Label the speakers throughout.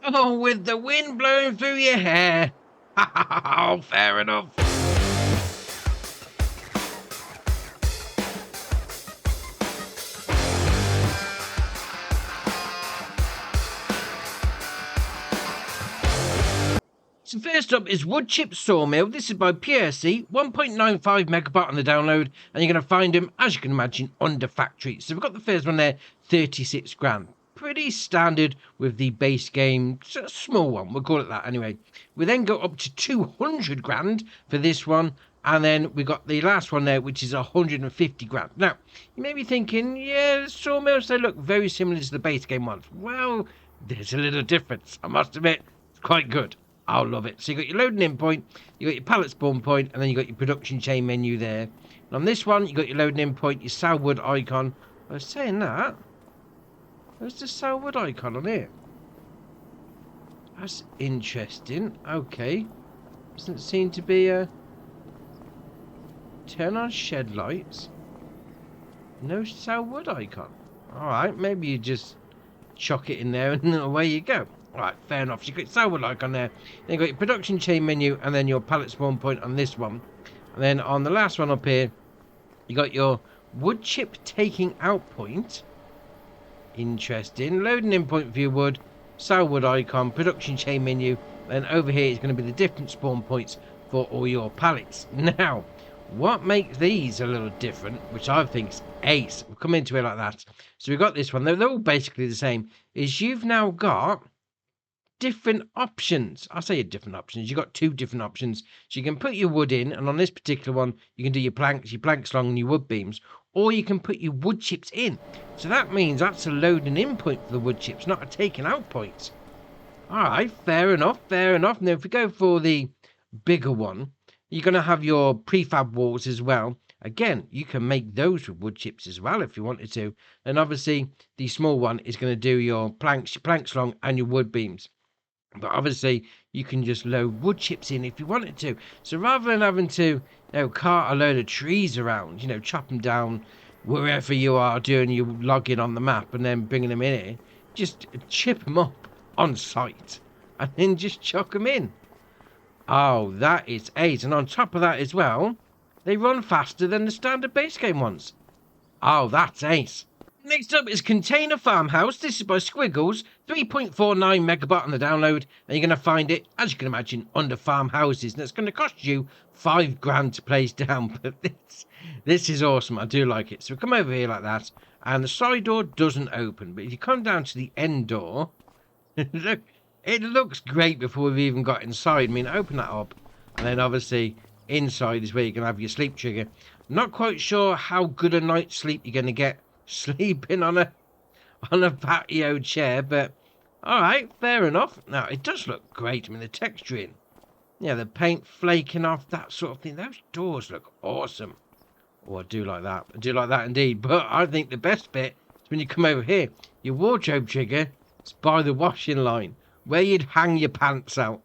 Speaker 1: Oh, with the wind blowing through your hair. Oh, fair enough. So first up is Wood Chip Sawmill. This is by PSC, 1.95 megabyte on the download, and you're going to find them, as you can imagine, under factory. So we've got the first one there, 36 grand. Pretty standard with the base game, small one, we'll call it that anyway. We then go up to 200 grand for this one, and then we got the last one there, which is 150 grand. Now, you may be thinking, yeah, Sawmills, they look very similar to the base game ones. Well, there's a little difference, I must admit. It's quite good. I love it. So you got your loading in point, you got your pallet spawn point, and then you got your production chain menu there. And on this one, you got your loading in point, your sourwood icon. I was saying that. Where's the sourwood icon on here? That's interesting. Okay. Doesn't seem to be a... Turn on shed lights. No sourwood icon. Alright, maybe you just chuck it in there and away you go. Alright, fair enough. So you've got your sourwood icon there. Then you've got your production chain menu and then your pallet spawn point on this one. And then on the last one up here, you got your wood chip taking out point. Interesting. Loading in point for your wood, sourwood icon, production chain menu. Then over here is going to be the different spawn points for all your pallets. Now, what makes these a little different, which I think is ace, we'll come into it like that. So we've got this one, they're all basically the same, is you've now got different options. I say different options. You've got two different options. So you can put your wood in, and on this particular one, you can do your planks along and your wood beams, or you can put your wood chips in. So that means that's a loading in point for the wood chips, not a taking out point. Alright, fair enough, fair enough. Now if we go for the bigger one, you're going to have your prefab walls as well. Again, you can make those with wood chips as well if you wanted to. And obviously, the small one is going to do your planks along and your wood beams. But obviously, you can just load wood chips in if you wanted to. So rather than having to, cart a load of trees around, chop them down wherever you are doing your logging on the map and then bringing them in here, just chip them up on site and then just chuck them in. Oh, that is ace. And on top of that as well, they run faster than the standard base game ones. Oh, that's ace. Next up is Container Farmhouse. This is by Squiggles, 3.49 megabyte on the download, and you're going to find it, as you can imagine, under farmhouses, and it's going to cost you 5 grand to place down. But this is awesome. I do like it. So we come over here like that, and the side door doesn't open, but if you come down to the end door, look, it looks great before we've even got inside. I mean, open that up, and then obviously inside is where you can have your sleep trigger. I'm not quite sure how good a night's sleep you're going to get sleeping on a patio chair, but all right, fair enough. Now it does look great. I mean, the texturing, the paint flaking off, that sort of thing. Those doors look awesome. Oh, I do like that. I do like that indeed. But I think the best bit is when you come over here. Your wardrobe trigger is by the washing line, where you'd hang your pants out.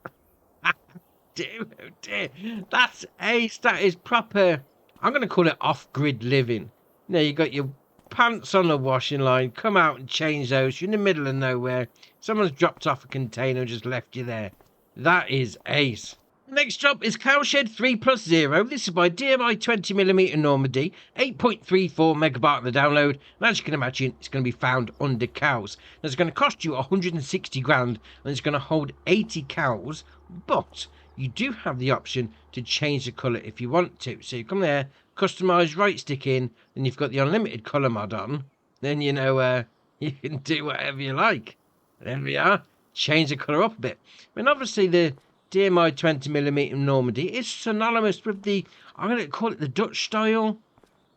Speaker 1: Dear, oh dear, that's ace. That is proper. I'm going to call it off-grid living. You got your pants on the washing line, come out and change those. You're in the middle of nowhere. Someone's dropped off a container and just left you there. That is ace. Next up is Cowshed 3+0. This is by DMI 20mm Normandy, 8.34 megabyte on the download. And as you can imagine, it's going to be found under cows. Now, it's going to cost you 160 grand and it's going to hold 80 cows, but you do have the option to change the colour if you want to. So you come there, customise, right stick in, and you've got the unlimited colour mod on. Then you can do whatever you like. There we are. Change the colour up a bit. I mean, obviously the DMI 20mm Normandy is synonymous with the, I'm going to call it the Dutch style.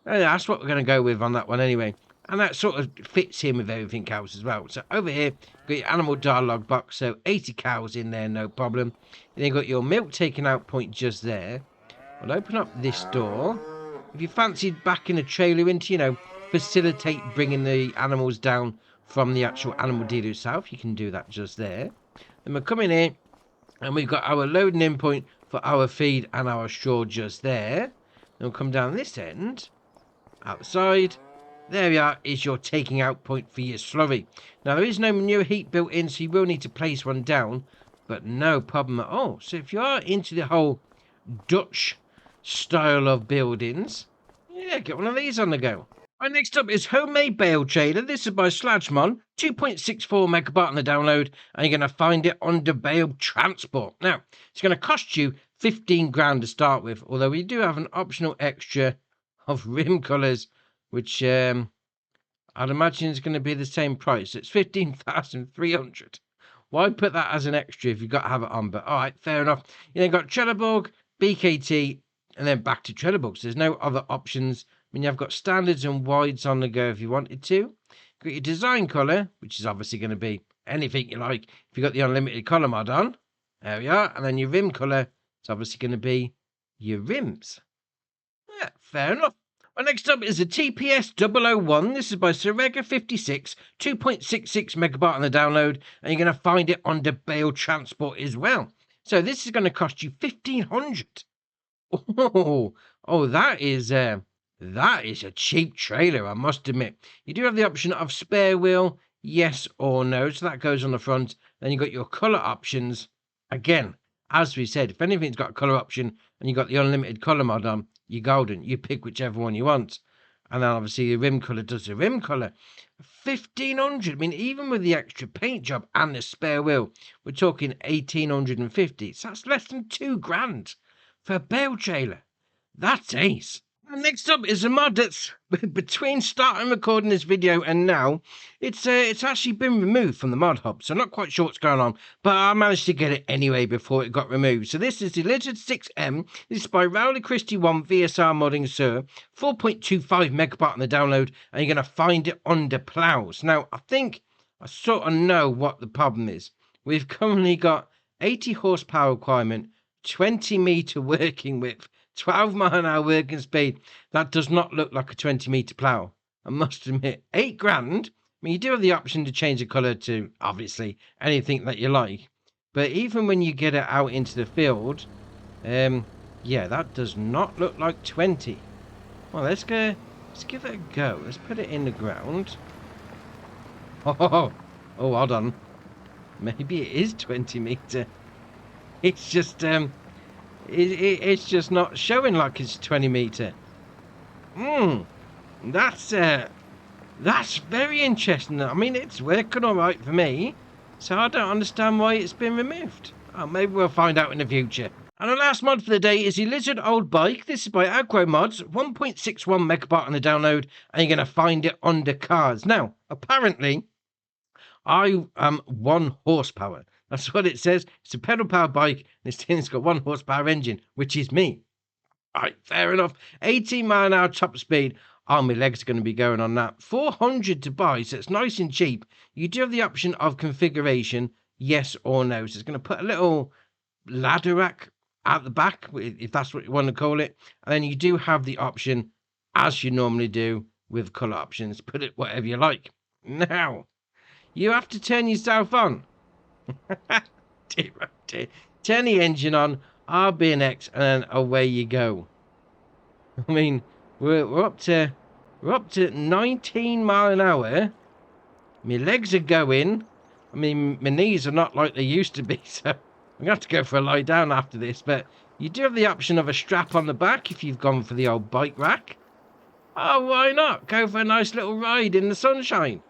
Speaker 1: That's what we're going to go with on that one anyway. And that sort of fits in with everything else as well. So over here, you've got your animal dialogue box. So 80 cows in there, no problem. And then you've got your milk taking out point just there. I'll open up this door. If you fancied backing a trailer in to, facilitate bringing the animals down from the actual animal dealer itself, you can do that just there. Then we'll come in here, and we've got our loading in point for our feed and our straw just there. Then we'll come down this end, outside, There we are, is your taking out point for your slurry. Now, there is no manure heat built in, so you will need to place one down, but no problem at all. So if you are into the whole Dutch style of buildings, yeah, get one of these on the go. Right, next up is Homemade Bale Trailer. This is by Sludgemon, 2.64 megabyte on the download, and you're going to find it under Bale Transport. Now, it's going to cost you 15 grand to start with, although we do have an optional extra of rim colours, which I'd imagine is going to be the same price. It's 15,300. Why put that as an extra if you've got to have it on? But all right, fair enough. You then got Trelleborg, BKT, and then back to Trelleborg. So there's no other options. I mean, you've got standards and wides on the go if you wanted to. Got your design colour, which is obviously going to be anything you like. If you've got the unlimited colour mod on, there we are. And then your rim colour, it's obviously going to be your rims. Yeah, fair enough. Well, next up is the TPS 001. This is by Sarega56, 2.66 megabyte on the download, and you're going to find it under Bale Transport as well. So this is going to cost you 1,500. Oh, that is a cheap trailer, I must admit. You do have the option of spare wheel, yes or no, so that goes on the front. Then you've got your colour options. Again, as we said, if anything's got a colour option and you've got the unlimited colour mod on, you're golden. You pick whichever one you want. And then obviously the rim colour does the rim colour. 1,500. I mean, even with the extra paint job and the spare wheel, we're talking 1,850. So that's less than 2 grand for a Bale trailer. That's ace. And next up is a mod that's between starting recording this video and now, it's actually been removed from the mod hub, so I'm not quite sure what's going on, but I managed to get it anyway before it got removed. So this is the Lizard 6M. This is by Rowley Christie 1 VSR Modding Sir, 4.25 megabyte on the download, and you're going to find it under plows. Now, I think I sort of know what the problem is. We've currently got 80 horsepower requirement, 20 meter working width, 12 mile an hour working speed. That does not look like a 20 meter plough, I must admit. 8 grand. I mean, you do have the option to change the colour to, obviously, anything that you like. But even when you get it out into the field, yeah, that does not look like 20. Well, let's give it a go. Let's put it in the ground. Oh, hold on. Maybe it is 20 meter. It's just, it's just not showing like it's 20 meter. That's very interesting. I mean, it's working all right for me, so I don't understand why it's been removed. Oh, maybe we'll find out in the future. And the last mod for the day is the Lizard Old Bike. This is by Agro Mods, 1.61 megabyte on the download, and you're going to find it under cars. Now, apparently, I am 1 horsepower. That's what it says. It's a pedal-powered bike, and it's got 1 horsepower engine, which is me. All right, fair enough. 18 mile an hour top speed. Oh, my legs are going to be going on that. 400 to buy, so it's nice and cheap. You do have the option of configuration, yes or no. So it's going to put a little ladder rack at the back, if that's what you want to call it. And then you do have the option, as you normally do with colour options, put it whatever you like. Now, you have to turn yourself on. Turn the engine on, RB and X, and then away you go. I mean, we're up to 19 mile an hour. My legs are going. I mean, my knees are not like they used to be, so I'm gonna have to go for a lie down after this. But you do have the option of a strap on the back if you've gone for the old bike rack. Oh, why not? Go for a nice little ride in the sunshine.